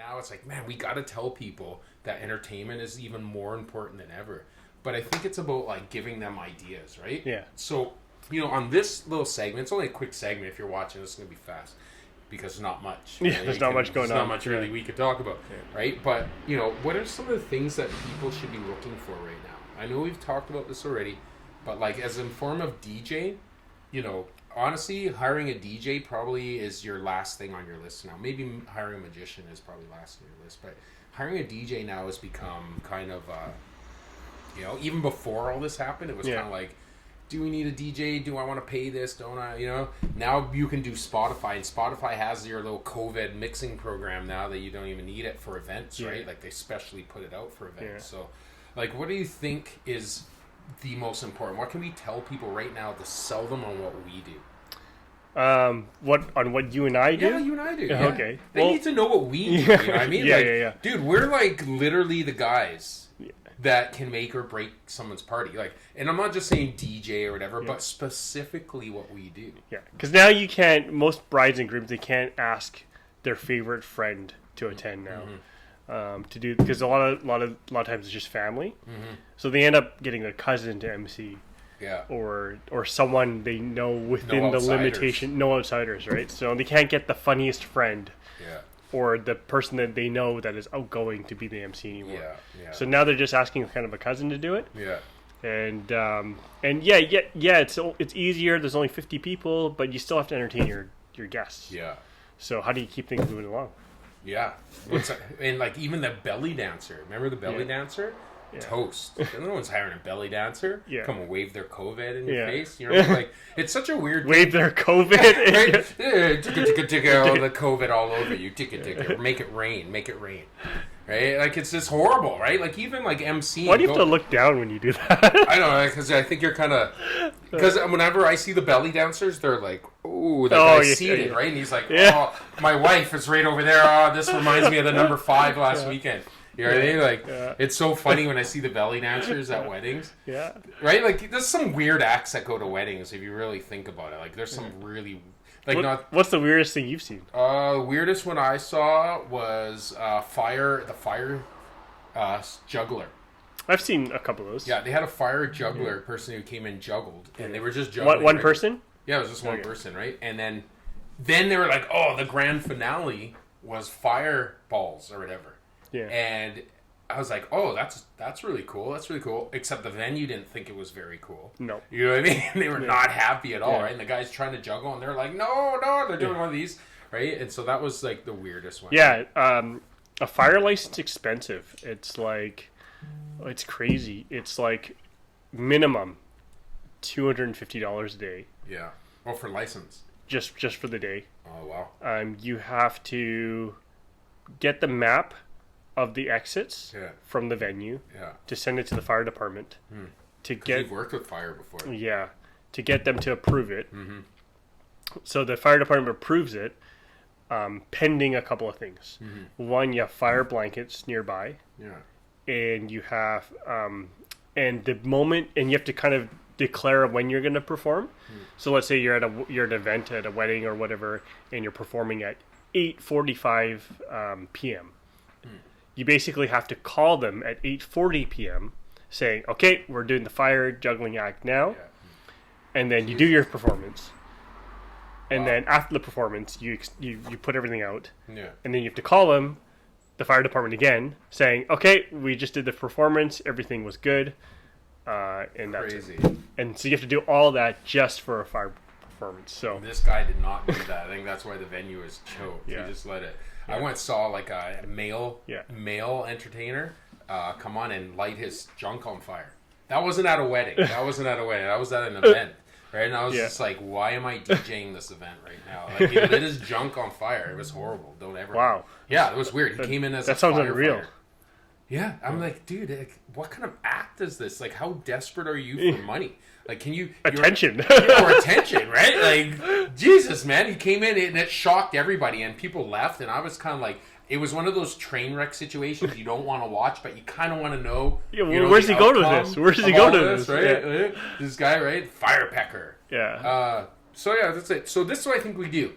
now it's like, man, we got to tell people that entertainment is even more important than ever. But I think it's about like giving them ideas, right? Yeah. So, on this little segment, it's only a quick segment. If you're watching, it's going to be fast because there's not much. Yeah, there's not much going on. There's not much really we could talk about, right? But, what are some of the things that people should be looking for right now? I know we've talked about this already, but like as a form of DJ, honestly, hiring a DJ probably is your last thing on your list now. Maybe hiring a magician is probably last on your list, but hiring a DJ now has become kind of, even before all this happened, it was kind of like, do we need a DJ? Do I want to pay this? Don't I? Now you can do Spotify, and Spotify has your little COVID mixing program now that you don't even need it for events, right? Like they specially put it out for events. So, like, what do you think is the most important? What can we tell people right now to sell them on what we do? What you and I do? Yeah, you and I do. Yeah. Okay. They need to know what we do. You know what I mean? Yeah. Dude, we're like literally the guys that can make or break someone's party. Like, and I'm not just saying DJ or whatever, but specifically what we do. Yeah, because now you can't. Most brides and grooms, they can't ask their favorite friend to attend now. To do, because a lot of times it's just family, so they end up getting a cousin to MC. Yeah. Or someone they know within the limitation. No outsiders, right? So they can't get the funniest friend. Yeah. Or the person that they know that is outgoing to be the MC anymore. Yeah. So now they're just asking kind of a cousin to do it. Yeah. And it's easier. There's only 50 people, but you still have to entertain your guests. Yeah. So how do you keep things moving along? Yeah. And like even the belly dancer. Remember the belly dancer? Yeah. Toast. No one's hiring a belly dancer. Yeah. Come and wave their COVID in your face. Like it's such a weird wave their COVID. Right? Ticka, all the COVID all over you. Ticka. Make it rain. Right? Like it's just horrible, right? Like even like MC. Why do you have to look down when you do that? I don't know, because I think you're kind of... Because whenever I see the belly dancers, they're like, ooh, that guy's seated, right? And he's like, oh, my wife is right over there. Oh, this reminds me of the number 5 last weekend. You know what I mean? Like, it's so funny when I see the belly dancers at weddings. Yeah. Right? Like, there's some weird acts that go to weddings, if you really think about it. Like, there's some really... What's the weirdest thing you've seen? Weirdest one I saw was the fire juggler. I've seen a couple of those. Yeah, they had a fire juggler person who came and juggled, and they were just juggling. One person? Yeah, it was just one person, right? And then they were like, oh, the grand finale was fireballs or whatever. Yeah. And I was like, oh, that's really cool. That's really cool. Except the venue didn't think it was very cool. No. You know what I mean? They were not happy at all, right? And the guy's trying to juggle, and they're like, no, they're doing one of these, right? And so that was like the weirdest one. Yeah, a fire license expensive. It's like, it's crazy. It's like minimum $250 a day. Yeah. Well, for license. Just for the day. Oh wow. You have to get the map of the exits from the venue to send it to the fire department to get. You've worked with fire before. Yeah, to get them to approve it. So the fire department approves it, pending a couple of things. One, you have fire blankets nearby. Yeah. And you have and the moment, and you have to kind of declare when you're going to perform. So let's say you're at an event at a wedding or whatever, and you're performing at 8:45 p.m. You basically have to call them at 8:40 p.m. saying, okay, we're doing the fire juggling act now. And then you do your performance. And then after the performance, you put everything out. Yeah. And then you have to call them, the fire department again, saying, okay, we just did the performance, everything was good. And that's crazy. It. And so you have to do all that just for a fire performance. So this guy did not do that. I think that's why the venue is choked. Yeah. He just let it. I once saw like a male entertainer come on and light his junk on fire. That wasn't at a wedding. That was at an event. Right? And I was just like, why am I DJing this event right now? Like, he lit his junk on fire. It was horrible. Don't ever. Wow. Yeah, it was weird. He came in as that sounds firefighter. Unreal. Yeah, I'm like, dude, like, what kind of act is this? Like, how desperate are you for money? Like, can you... Attention. Or attention, right? Like, Jesus, man. He came in and it shocked everybody and people left. And I was kind of like, it was one of those train wreck situations you don't want to watch, but you kind of want to know... Yeah, well, where's he going with this? Where's he going with this? Right? Yeah. This guy, right? Fire pecker. Yeah. So, yeah, that's it. So, this is what I think we do.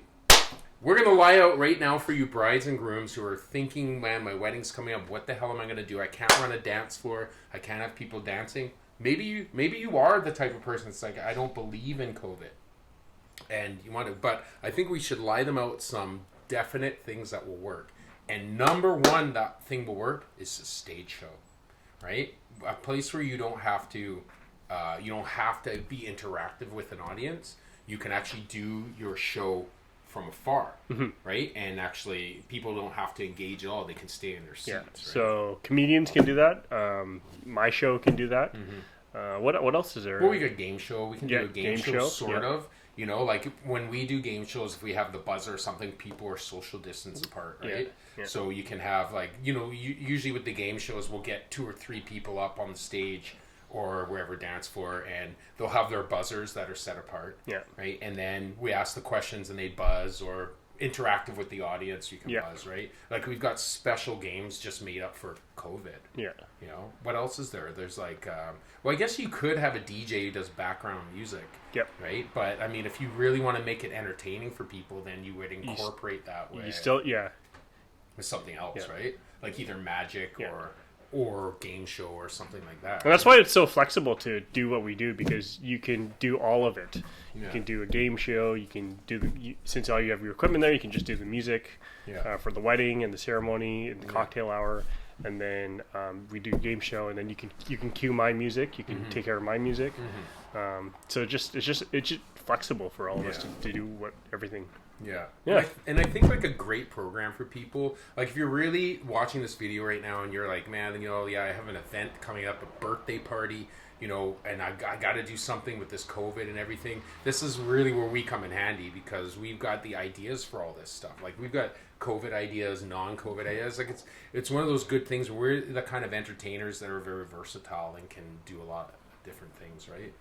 we're going to lie out right now for you brides and grooms who are thinking, man, my wedding's coming up. What the hell am I going to do? I can't run a dance floor. I can't have people dancing. Maybe you are the type of person that's like, I don't believe in COVID. And you want to, but I think we should lie them out some definite things that will work. And number one, that thing will work is a stage show, right? A place where you don't have to be interactive with an audience. You can actually do your show from afar, right? And actually, people don't have to engage at all. They can stay in their seats. Yeah. Right? So comedians can do that. My show can do that. What else is there? Well, we got a game show. We can do a game show, sort of. You know, like when we do game shows, if we have the buzzer or something, people are social distance apart, right? Yeah. So you can have like, you know, usually with the game shows, we'll get 2 or 3 people up on the stage or wherever dance floor, and they'll have their buzzers that are set apart, right? And then we ask the questions and they buzz, or interactive with the audience, you can buzz, right? Like we've got special games just made up for COVID. Yeah. You know, what else is there? There's like, well, I guess you could have a DJ who does background music. Yep. Right? But I mean, if you really want to make it entertaining for people, then you would incorporate that way. You still, with something else, right? Like either magic or game show or something like that. And that's why it's so flexible to do what we do, because you can do all of it. You can do a game show. You can do since all you have your equipment there, you can just do the music for the wedding and the ceremony and the cocktail hour, and then we do game show, and then you can cue my music. You can take care of my music. So it's just flexible for all of us to do everything. Yeah. And I think like a great program for people, like if you're really watching this video right now and you're like, man, you know, I have an event coming up, a birthday party, you know, and I got to do something with this COVID and everything. This is really where we come in handy, because we've got the ideas for all this stuff. Like we've got COVID ideas, non-COVID ideas. Like it's one of those good things where we're the kind of entertainers that are very versatile and can do a lot of different things, right?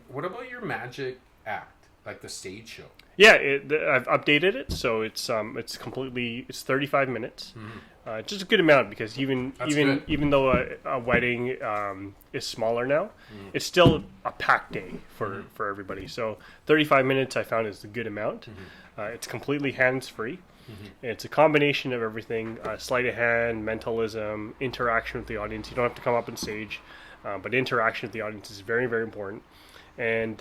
What about your magic act, like the stage show? Yeah, I've updated it, so it's 35 minutes. Just a good amount, because even though a wedding is smaller now, it's still a packed day for everybody. So 35 minutes I found is a good amount. It's completely hands-free. It's a combination of everything: sleight of hand, mentalism, interaction with the audience. You don't have to come up on stage, but interaction with the audience is very, very important, and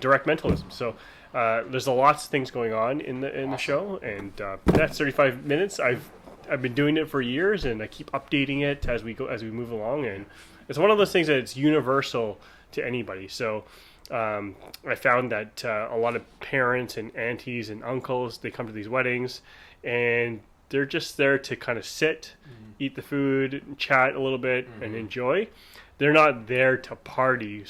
direct mentalism. So there's lots of things going on in the show, and that's 35 minutes. I've been doing it for years, and I keep updating it as we move along, and it's one of those things that it's universal to anybody. So I found that a lot of parents and aunties and uncles, they come to these weddings, and they're just there to kind of sit, eat the food, chat a little bit, and enjoy. They're not there to party,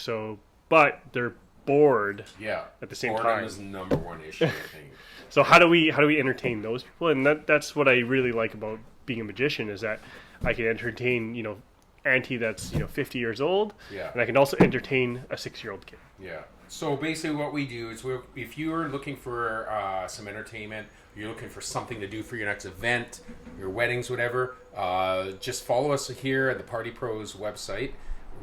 but they're bored at the same time. Boredom is the number one issue, I think. So how do we entertain those people? And that's what I really like about being a magician, is that I can entertain, you know, auntie that's 50 years old, and I can also entertain a 6-year-old kid. Yeah. So basically what we do is, if you're looking for some entertainment, you're looking for something to do for your next event, your weddings, whatever, just follow us here at the Party Pros website.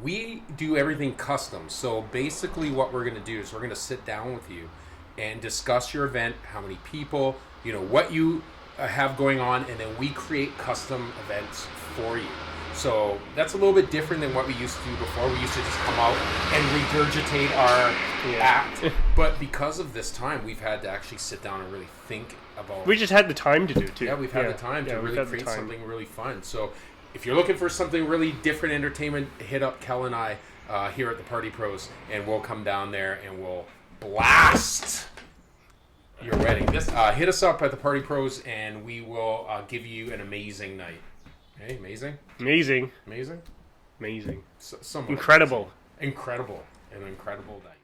We do everything custom. So basically what we're going to do is we're going to sit down with you and discuss your event, how many people, you know, what you have going on, and then we create custom events for you. So that's a little bit different than what we used to do before. We used to just come out and regurgitate our act. But because of this time, we've had to actually sit down and really think about... We just had the time to do it, too. Yeah, we've had the time to really create something really fun. So if you're looking for something really different entertainment, hit up Kel and I here at the Party Pros, and we'll come down there and we'll blast your wedding. Hit us up at the Party Pros, and we will give you an amazing night. Okay, amazing? Amazing. Amazing? Amazing. Incredible. Incredible. Incredible. An incredible night.